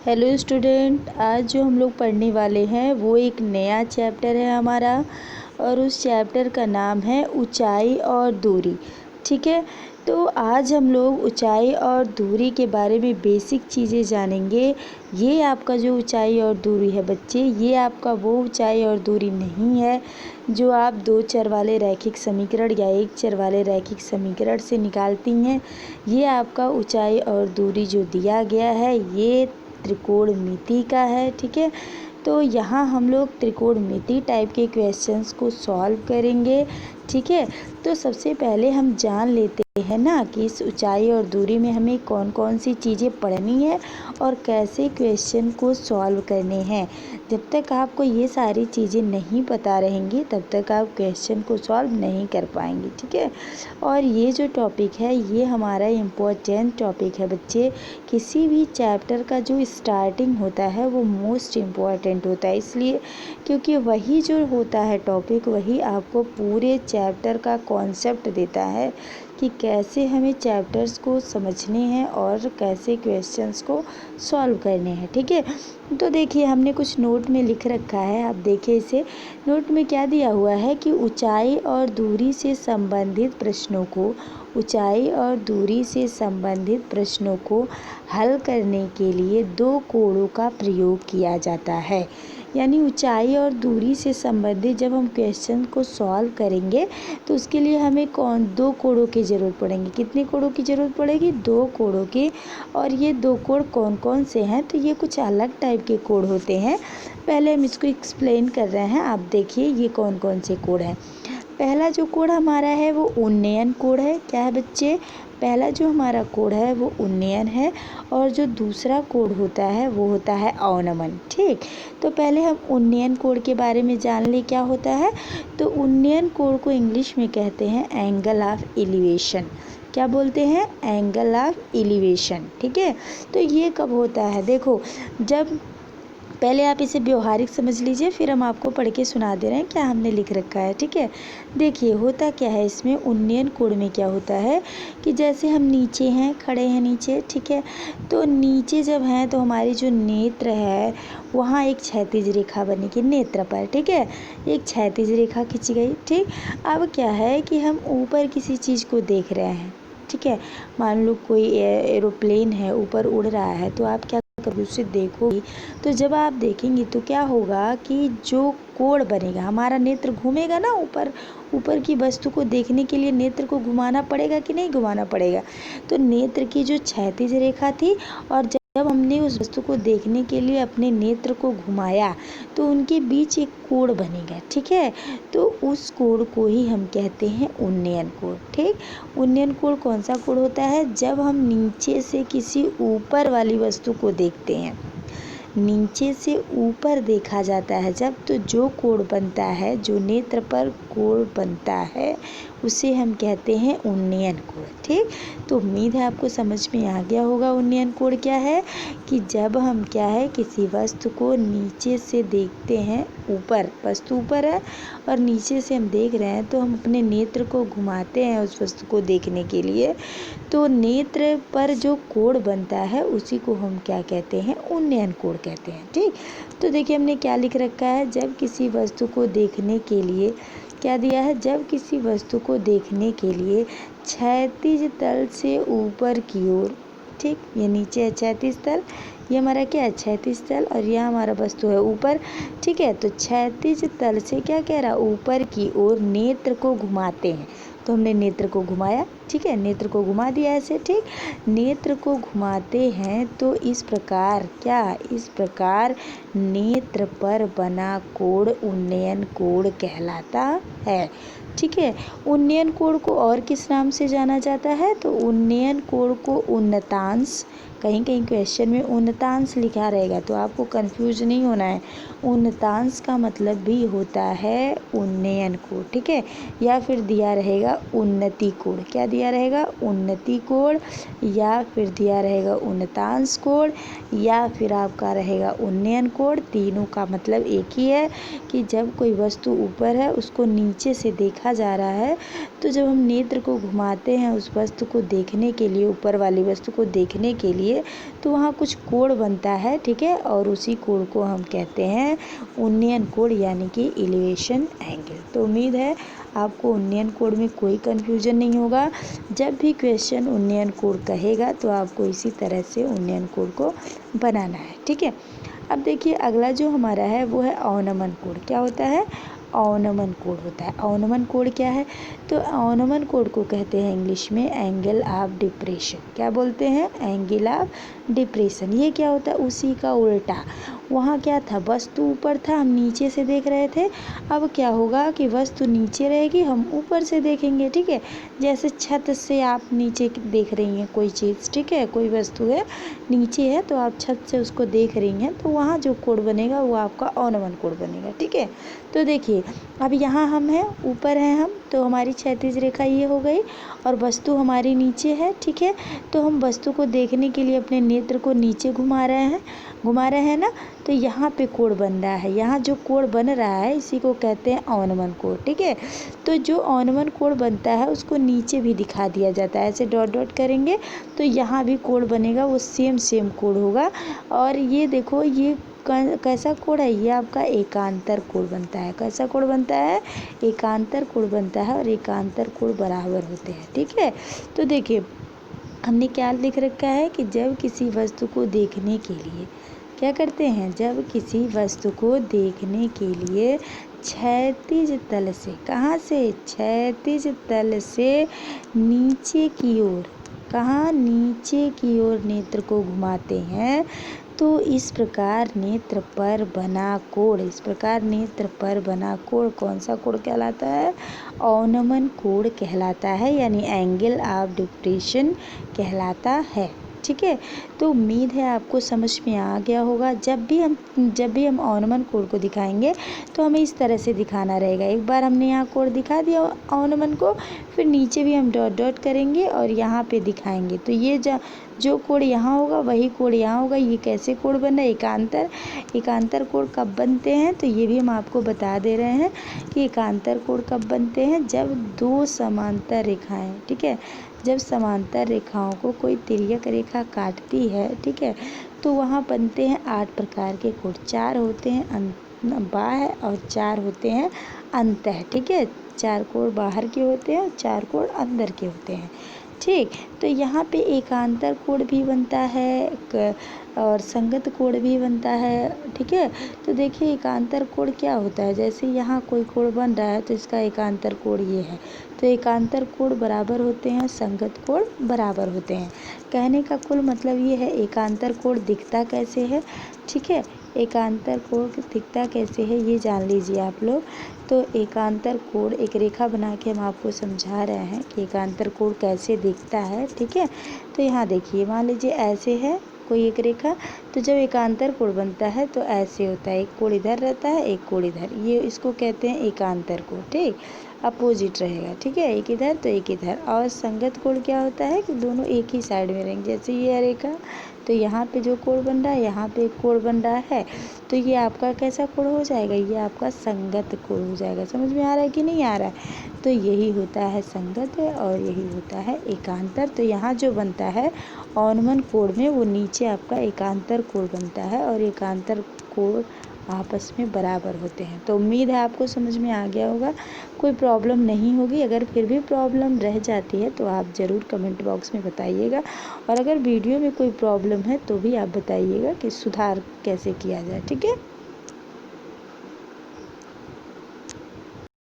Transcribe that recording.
Hello student, आज जो हम लोग पढ़ने वाले हैं वो एक नया चैप्टर है हमारा और उस चैप्टर का नाम है ऊंचाई और दूरी। ठीक है, तो आज हम लोग ऊंचाई और दूरी के बारे में बेसिक चीज़ें जानेंगे। ये आपका जो ऊंचाई और दूरी है बच्चे, ये आपका वो ऊंचाई और दूरी नहीं है जो आप दो चर वाले रैखिक समीकरण या एक चर वाले रैखिक समीकरण से निकालती हैं। ये आपका ऊंचाई और दूरी जो दिया गया है ये त्रिकोणमिति का है। ठीक है, तो यहाँ हम लोग त्रिकोणमिति टाइप के क्वेश्चंस को सॉल्व करेंगे। ठीक है, तो सबसे पहले हम जान लेते हैं ना कि इस ऊंचाई और दूरी में हमें कौन कौन सी चीज़ें पढ़नी है और कैसे क्वेश्चन को सॉल्व करने हैं। जब तक आपको ये सारी चीज़ें नहीं पता रहेंगी तब तक आप क्वेश्चन को सॉल्व नहीं कर पाएंगे। ठीक है, और ये जो टॉपिक है ये हमारा इम्पोर्टेंट टॉपिक है बच्चे। किसी भी चैप्टर का जो स्टार्टिंग होता है वो मोस्ट इम्पॉर्टेंट होता है, इसलिए क्योंकि वही जो होता है टॉपिक वही आपको पूरे चैप्टर का कॉन्सेप्ट देता है कि कैसे हमें चैप्टर्स को समझने हैं और कैसे क्वेश्चंस को सॉल्व करने हैं। ठीक है, तो देखिए हमने कुछ नोट में लिख रखा है, आप देखिए इसे। नोट में क्या दिया हुआ है कि ऊंचाई और दूरी से संबंधित प्रश्नों को हल करने के लिए दो कोणों का प्रयोग किया जाता है। यानी ऊंचाई और दूरी से संबंधित जब हम क्वेश्चन को सॉल्व करेंगे तो उसके लिए हमें दो कोणों की ज़रूरत पड़ेगी। कितने कोणों की ज़रूरत पड़ेगी? दो कोणों की। और ये दो कोण कौन कौन से हैं? तो ये कुछ अलग टाइप के कोण होते हैं। पहले हम इसको एक्सप्लेन कर रहे हैं, आप देखिए ये कौन कौन से कोण हैं। पहला जो कोण हमारा है वो उन्नयन कोण है। क्या है बच्चे? पहला जो हमारा कोण है वो उन्नयन है और जो दूसरा कोण होता है वो होता है अवनमन। ठीक, तो पहले हम उन्नयन कोण के बारे में जान ले क्या होता है। तो उन्नयन कोण को इंग्लिश में कहते हैं एंगल ऑफ एलिवेशन। क्या बोलते हैं? Angle of elevation. ठीक है, तो ये कब होता है? देखो, जब पहले आप इसे व्यवहारिक समझ लीजिए, फिर हम आपको पढ़ के सुना दे रहे हैं क्या हमने लिख रखा है। ठीक है, देखिए होता क्या है इसमें, उन्नयन कोण में क्या होता है कि जैसे हम नीचे हैं, खड़े हैं नीचे। ठीक है, तो नीचे जब हैं तो हमारी जो नेत्र है वहाँ एक क्षैतिज रेखा बनेगी नेत्र पर। ठीक है, एक क्षैतिज रेखा खींची गई। ठीक, अब क्या है कि हम ऊपर किसी चीज़ को देख रहे हैं। ठीक है, मान लो कोई एरोप्लेन है ऊपर उड़ रहा है, तो आप क्या कभी उसे देखोगी तो जब आप देखेंगी तो क्या होगा कि जो कोण बनेगा, हमारा नेत्र घूमेगा ना ऊपर की वस्तु को देखने के लिए नेत्र को घुमाना पड़ेगा कि नहीं घुमाना पड़ेगा। तो नेत्र की जो क्षैतिज रेखा थी और जब हमने उस वस्तु को देखने के लिए अपने नेत्र को घुमाया तो उनके बीच एक कोण बनेगा। ठीक है, तो उस कोण को ही हम कहते हैं उन्नयन कोण। ठीक, उन्नयन कोण कौन सा कोण होता है? जब हम नीचे से किसी ऊपर वाली वस्तु को देखते हैं, नीचे से ऊपर देखा जाता है जब, तो जो कोण बनता है, जो नेत्र पर कोण बनता है उसे हम कहते हैं उन्नयन कोण। ठीक, तो उम्मीद है आपको समझ में आ गया होगा उन्नयन कोण क्या है। कि जब हम क्या है किसी वस्तु को नीचे से देखते हैं, ऊपर वस्तु ऊपर है और नीचे से हम देख रहे हैं तो हम अपने नेत्र को घुमाते हैं उस वस्तु को देखने के लिए, तो नेत्र पर जो कोण बनता है उसी को हम क्या कहते हैं? उन्नयन कोण कहते हैं। ठीक, तो देखिए हमने क्या लिख रखा है, जब किसी वस्तु को देखने के लिए क्या दिया है, जब किसी वस्तु को देखने के लिए क्षैतिज तल से ऊपर की ओर, ठीक, ये नीचे है क्षैतिज तल, ये हमारा क्या है? क्षैतिज तल, और यह हमारा वस्तु है ऊपर। ठीक है, तो क्षैतिज तल से क्या कह रहा? ऊपर की ओर नेत्र को घुमाते हैं, तो हमने नेत्र को घुमाया। ठीक है, नेत्र को घुमा दिया ऐसे। ठीक, नेत्र को घुमाते हैं तो इस प्रकार क्या? इस प्रकार नेत्र पर बना कोण उन्नयन कोण कहलाता है। ठीक है, उन्नयन कोण को और किस नाम से जाना जाता है? तो उन्नयन कोण को उन्नतांश, कहीं कहीं क्वेश्चन में उन्नतांश लिखा रहेगा तो आपको कंफ्यूज नहीं होना है। उन्नतांश का मतलब भी होता है उन्नयन कोण। ठीक है, या फिर दिया रहेगा उन्नति कोण। क्या दिया रहेगा? उन्नति कोण, या फिर दिया रहेगा उन्नतांश कोण, या फिर आपका रहेगा उन्नयन कोण। तीनों का मतलब एक ही है कि जब कोई वस्तु ऊपर है उसको नीचे से देखा जा रहा है, तो जब हम नेत्र को घुमाते हैं उस वस्तु को देखने के लिए, ऊपर वाली वस्तु को देखने के लिए, लिए तो वहाँ कुछ कोण बनता है, ठीक है, और उसी कोण को हम कहते हैं उन्नयन कोण यानी कि एलिवेशन एंगल। तो उम्मीद है आपको उन्नयन कोण में कोई कन्फ्यूजन नहीं होगा। जब भी क्वेश्चन उन्नयन कोण कहेगा तो आपको इसी तरह से उन्नयन कोण को बनाना है, ठीक है। अब देखिए अगला जो हमारा है वो है अवनमन कोण। क्या होता है? अवनमन कोण होता है। अवनमन कोण क्या है? तो अवनमन कोण को कहते हैं इंग्लिश में एंगल ऑफ डिप्रेशन। क्या बोलते हैं? Angle of depression. ये क्या होता है? उसी का उल्टा। वहाँ क्या था? वस्तु ऊपर था, हम नीचे से देख रहे थे। अब क्या होगा कि वस्तु नीचे रहेगी, हम ऊपर से देखेंगे, ठीक है। जैसे छत से आप नीचे देख रही हैं कोई चीज़, ठीक है, कोई वस्तु है नीचे है तो आप छत से उसको देख रही हैं, तो वहाँ जो कोण बनेगा वो आपका अवनमन कोण बनेगा, ठीक है। तो देखिए अब यहाँ हम हैं, ऊपर हैं हम, तो हमारी क्षैतिज रेखा ये हो गई और वस्तु हमारी नीचे है, ठीक है। तो हम वस्तु को देखने के लिए अपने नेत्र को नीचे घुमा रहे हैं ना। तो यहाँ पे कोण बन रहा है, यहाँ जो कोण बन रहा है इसी को कहते हैं अवनमन कोण, ठीक है। तो जो अवनमन कोण बनता है उसको नीचे भी दिखा दिया जाता है, ऐसे डॉट डॉट करेंगे तो यहाँ भी कोण बनेगा, वो सेम कोण होगा। और ये देखो ये कैसा कोण है? ये आपका एकांतर कोण बनता है। कैसा कोण बनता है? एकांतर कोण बनता है और एकांतर कोण बराबर होते हैं, ठीक है। तो देखिए हमने क्या लिख रखा है कि जब किसी वस्तु को देखने के लिए क्या करते हैं? जब किसी वस्तु को देखने के लिए क्षैतिज तल से, कहाँ से? क्षैतिज तल से नीचे की ओर, कहाँ? नीचे की ओर नेत्र को घुमाते हैं तो इस प्रकार नेत्र पर बना कोण, इस प्रकार नेत्र पर बना कोण कौन सा कोण कहलाता है? अवनमन कोण कहलाता है, यानी एंगल ऑफ डिप्रेशन कहलाता है, ठीक है। तो उम्मीद है आपको समझ में आ गया होगा। जब भी हम अवनमन कोण को दिखाएंगे तो हमें इस तरह से दिखाना रहेगा। एक बार हमने यहाँ कोण दिखा दिया अवनमन को, फिर नीचे भी हम डॉट डॉट करेंगे और यहाँ पे दिखाएंगे। तो ये जो कोण यहाँ होगा वही कोण यहाँ होगा। ये कैसे कोण बना? एकांतर कोण कब बनते हैं? तो ये भी हम आपको बता दे रहे हैं कि एकांतर कोण कब बनते हैं? जब दो समांतर रेखाएं, ठीक है, जब समांतर रेखाओं को कोई तिर्यक रेखा काटती है, ठीक है, तो वहाँ बनते हैं 8 प्रकार के कोण। 4 होते हैं बाह्य और 4 होते हैं अंतः, ठीक है। 4 कोण बाहर के होते हैं और 4 कोण अंदर के होते हैं, ठीक। तो यहाँ पे एकांतर कोण भी बनता है और संगत कोण भी बनता है, ठीक है। तो देखिए एकांतर कोण क्या होता है? जैसे यहाँ कोई कोण बन रहा है तो इसका एकांतर कोण ये है। तो एकांतर कोण बराबर होते हैं, संगत कोण बराबर होते हैं। कहने का कुल मतलब ये है एकांतर कोण दिखता कैसे है, ठीक है। एकांतर कोण दिखता कैसे है ये जान लीजिए आप लोग। तो एकांतर कोण एक रेखा बना के हम आपको समझा रहे हैं कि एकांतर कोण कैसे दिखता है, ठीक है। तो यहाँ देखिए मान लीजिए ऐसे है कोई एक रेखा, तो जब एकांतर कोण बनता है तो ऐसे होता है, एक कोण इधर रहता है एक कोण इधर, ये इसको कहते हैं एकांतर कोण, ठीक। अपोजिट रहेगा, ठीक है, एक इधर तो एक इधर। और संगत कोण क्या होता है कि दोनों एक ही साइड में रहेंगे। जैसे ये रेखा, तो यहाँ पे जो कोण बन रहा है यहाँ पे एक कोण बन रहा है, तो ये आपका कैसा कोण हो जाएगा? ये आपका संगत कोण हो जाएगा। समझ में आ रहा है कि नहीं आ रहा है? तो यही होता है संगत और यही होता है एकांतर। तो यहाँ जो बनता है अवनमन कोण में वो नीचे आपका एकांतर कोण बनता है और एकांतर कोण आपस में बराबर होते हैं। तो उम्मीद है आपको समझ में आ गया होगा, कोई प्रॉब्लम नहीं होगी। अगर फिर भी प्रॉब्लम रह जाती है तो आप ज़रूर कमेंट बॉक्स में बताइएगा, और अगर वीडियो में कोई प्रॉब्लम है तो भी आप बताइएगा कि सुधार कैसे किया जाए, ठीक है।